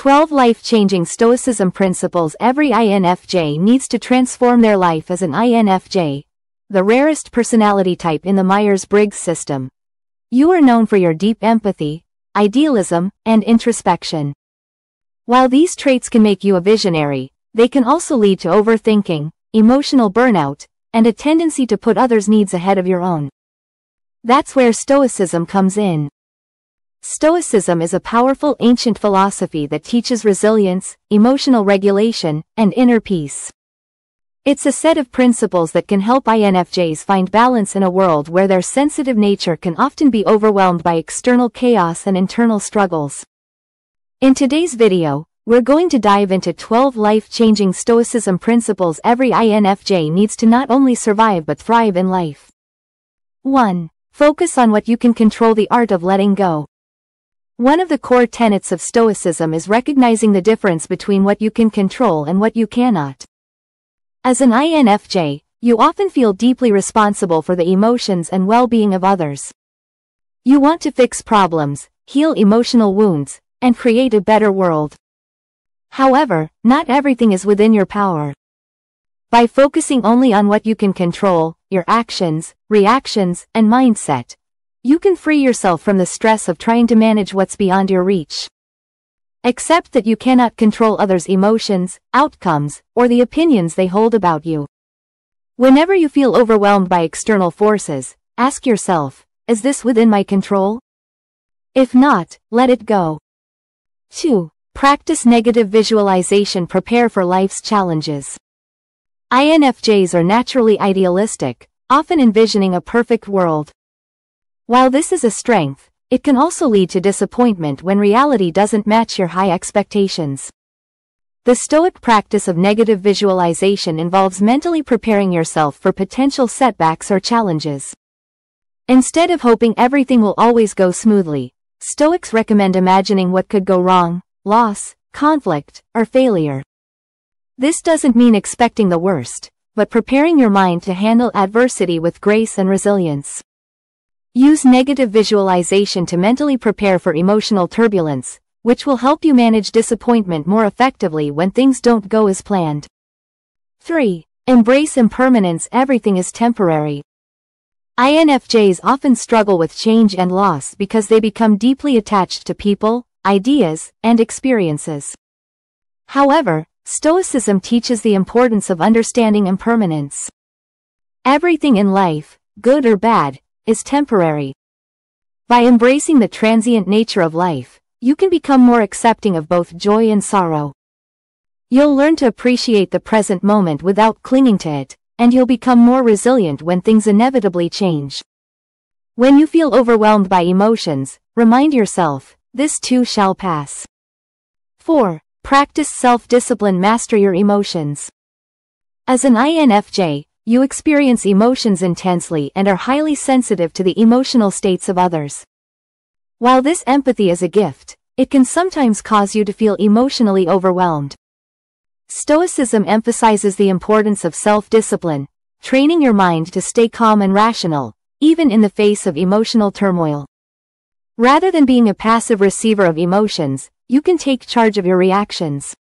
12 life-changing Stoicism principles every INFJ needs to transform their life as an INFJ, the rarest personality type in the Myers-Briggs system. You are known for your deep empathy, idealism, and introspection. While these traits can make you a visionary, they can also lead to overthinking, emotional burnout, and a tendency to put others' needs ahead of your own. That's where Stoicism comes in. Stoicism is a powerful ancient philosophy that teaches resilience, emotional regulation, and inner peace. It's a set of principles that can help INFJs find balance in a world where their sensitive nature can often be overwhelmed by external chaos and internal struggles. In today's video, we're going to dive into 12 life-changing Stoicism principles every INFJ needs to not only survive but thrive in life. 1. Focus on what you can control. The art of letting go. One of the core tenets of Stoicism is recognizing the difference between what you can control and what you cannot. As an INFJ, you often feel deeply responsible for the emotions and well-being of others. You want to fix problems, heal emotional wounds, and create a better world. However, not everything is within your power. By focusing only on what you can control, your actions, reactions, and mindset, you can free yourself from the stress of trying to manage what's beyond your reach. Accept that you cannot control others' emotions, outcomes, or the opinions they hold about you. Whenever you feel overwhelmed by external forces, ask yourself, is this within my control? If not, let it go. 2. Practice negative visualization. Prepare for life's challenges. INFJs are naturally idealistic, often envisioning a perfect world. While this is a strength, it can also lead to disappointment when reality doesn't match your high expectations. The Stoic practice of negative visualization involves mentally preparing yourself for potential setbacks or challenges. Instead of hoping everything will always go smoothly, Stoics recommend imagining what could go wrong: loss, conflict, or failure. This doesn't mean expecting the worst, but preparing your mind to handle adversity with grace and resilience. Use negative visualization to mentally prepare for emotional turbulence, which will help you manage disappointment more effectively when things don't go as planned. 3. Embrace impermanence. Everything is temporary. INFJs often struggle with change and loss because they become deeply attached to people, ideas, and experiences. However, Stoicism teaches the importance of understanding impermanence. Everything in life, good or bad, is temporary. By embracing the transient nature of life, you can become more accepting of both joy and sorrow. You'll learn to appreciate the present moment without clinging to it, and you'll become more resilient when things inevitably change. When you feel overwhelmed by emotions, remind yourself, this too shall pass. 4. Practice self-discipline. Master your emotions. As an INFJ, you experience emotions intensely and are highly sensitive to the emotional states of others. While this empathy is a gift, it can sometimes cause you to feel emotionally overwhelmed. Stoicism emphasizes the importance of self-discipline, training your mind to stay calm and rational, even in the face of emotional turmoil. Rather than being a passive receiver of emotions, you can take charge of your reactions.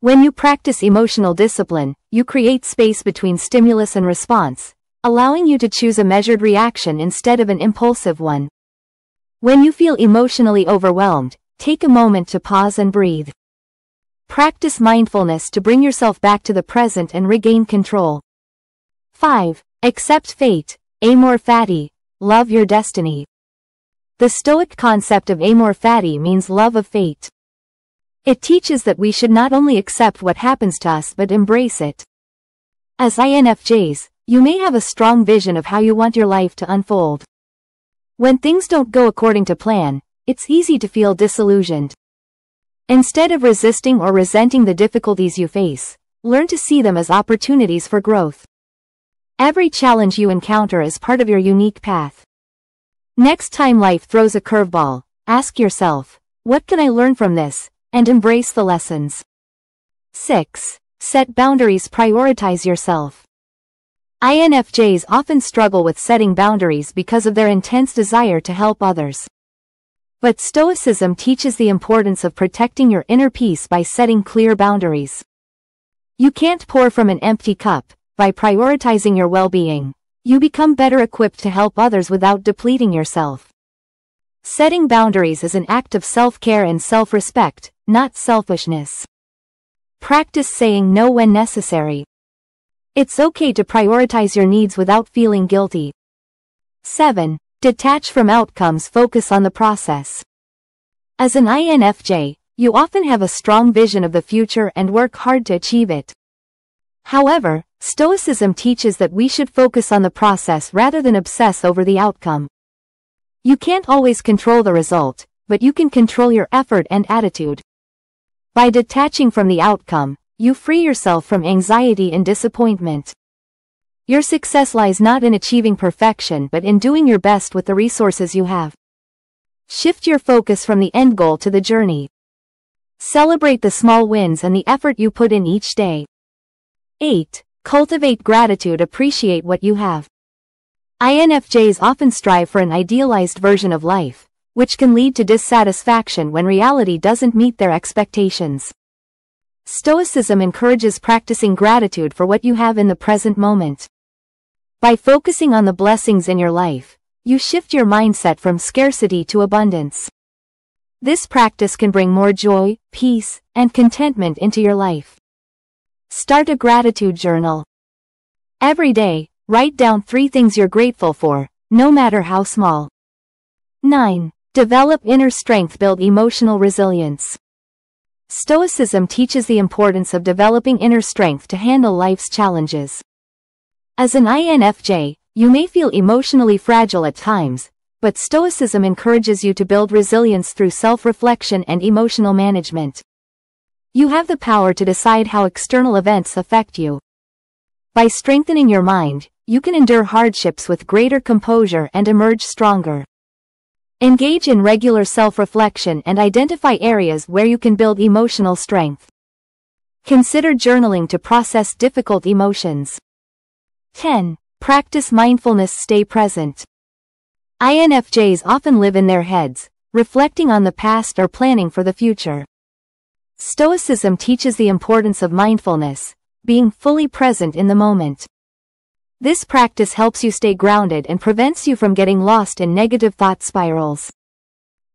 When you practice emotional discipline, you create space between stimulus and response, allowing you to choose a measured reaction instead of an impulsive one. When you feel emotionally overwhelmed, take a moment to pause and breathe. Practice mindfulness to bring yourself back to the present and regain control. 5. Accept fate. Amor fati. Love your destiny. The Stoic concept of amor fati means love of fate. It teaches that we should not only accept what happens to us but embrace it. As INFJs, you may have a strong vision of how you want your life to unfold. When things don't go according to plan, it's easy to feel disillusioned. Instead of resisting or resenting the difficulties you face, learn to see them as opportunities for growth. Every challenge you encounter is part of your unique path. Next time life throws a curveball, ask yourself, what can I learn from this? And embrace the lessons. 6. Set boundaries. Prioritize yourself. INFJs often struggle with setting boundaries because of their intense desire to help others. But Stoicism teaches the importance of protecting your inner peace by setting clear boundaries. You can't pour from an empty cup. By prioritizing your well-being, you become better equipped to help others without depleting yourself. Setting boundaries is an act of self-care and self-respect, not selfishness. Practice saying no when necessary. It's okay to prioritize your needs without feeling guilty. 7. Detach from outcomes, focus on the process. As an INFJ, you often have a strong vision of the future and work hard to achieve it. However, Stoicism teaches that we should focus on the process rather than obsess over the outcome. You can't always control the result, but you can control your effort and attitude. By detaching from the outcome, you free yourself from anxiety and disappointment. Your success lies not in achieving perfection but in doing your best with the resources you have. Shift your focus from the end goal to the journey. Celebrate the small wins and the effort you put in each day. 8. Cultivate gratitude, appreciate what you have. INFJs often strive for an idealized version of life, which can lead to dissatisfaction when reality doesn't meet their expectations. Stoicism encourages practicing gratitude for what you have in the present moment. By focusing on the blessings in your life, you shift your mindset from scarcity to abundance. This practice can bring more joy, peace, and contentment into your life. Start a gratitude journal. Every day, write down 3 things you're grateful for, no matter how small. 9. Develop inner strength, build emotional resilience. Stoicism teaches the importance of developing inner strength to handle life's challenges. As an INFJ, you may feel emotionally fragile at times, but Stoicism encourages you to build resilience through self-reflection and emotional management. You have the power to decide how external events affect you. By strengthening your mind, you can endure hardships with greater composure and emerge stronger. Engage in regular self-reflection and identify areas where you can build emotional strength. Consider journaling to process difficult emotions. 10. Practice mindfulness, stay present. INFJs often live in their heads, reflecting on the past or planning for the future. Stoicism teaches the importance of mindfulness, being fully present in the moment. This practice helps you stay grounded and prevents you from getting lost in negative thought spirals.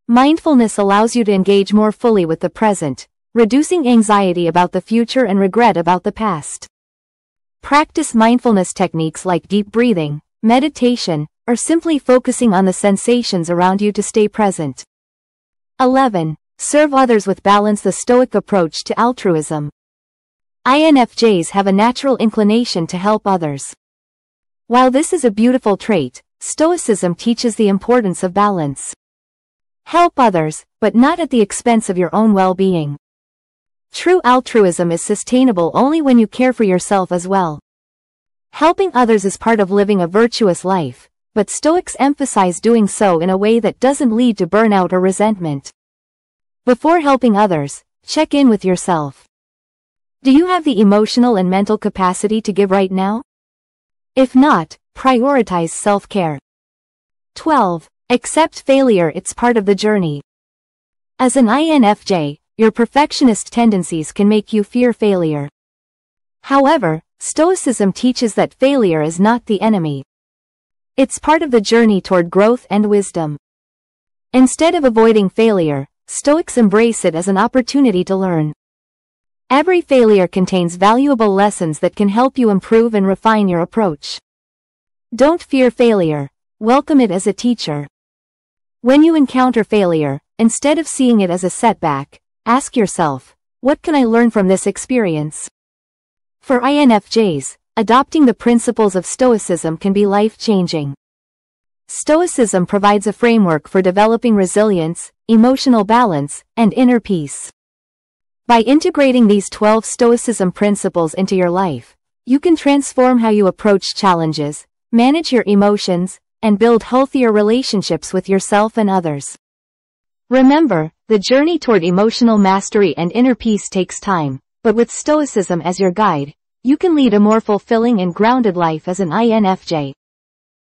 Mindfulness allows you to engage more fully with the present, reducing anxiety about the future and regret about the past. Practice mindfulness techniques like deep breathing, meditation, or simply focusing on the sensations around you to stay present. 11. Serve others with balance, the Stoic approach to altruism. INFJs have a natural inclination to help others. While this is a beautiful trait, Stoicism teaches the importance of balance. Help others, but not at the expense of your own well-being. True altruism is sustainable only when you care for yourself as well. Helping others is part of living a virtuous life, but Stoics emphasize doing so in a way that doesn't lead to burnout or resentment. Before helping others, check in with yourself. Do you have the emotional and mental capacity to give right now? If not, prioritize self-care. 12. Accept failure, it's part of the journey. As an INFJ, your perfectionist tendencies can make you fear failure. However, Stoicism teaches that failure is not the enemy. It's part of the journey toward growth and wisdom. Instead of avoiding failure, Stoics embrace it as an opportunity to learn. Every failure contains valuable lessons that can help you improve and refine your approach. Don't fear failure, welcome it as a teacher. When you encounter failure, instead of seeing it as a setback, ask yourself, what can I learn from this experience? For INFJs, adopting the principles of Stoicism can be life-changing. Stoicism provides a framework for developing resilience, emotional balance, and inner peace. By integrating these 12 Stoicism principles into your life, you can transform how you approach challenges, manage your emotions, and build healthier relationships with yourself and others. Remember, the journey toward emotional mastery and inner peace takes time, but with Stoicism as your guide, you can lead a more fulfilling and grounded life as an INFJ.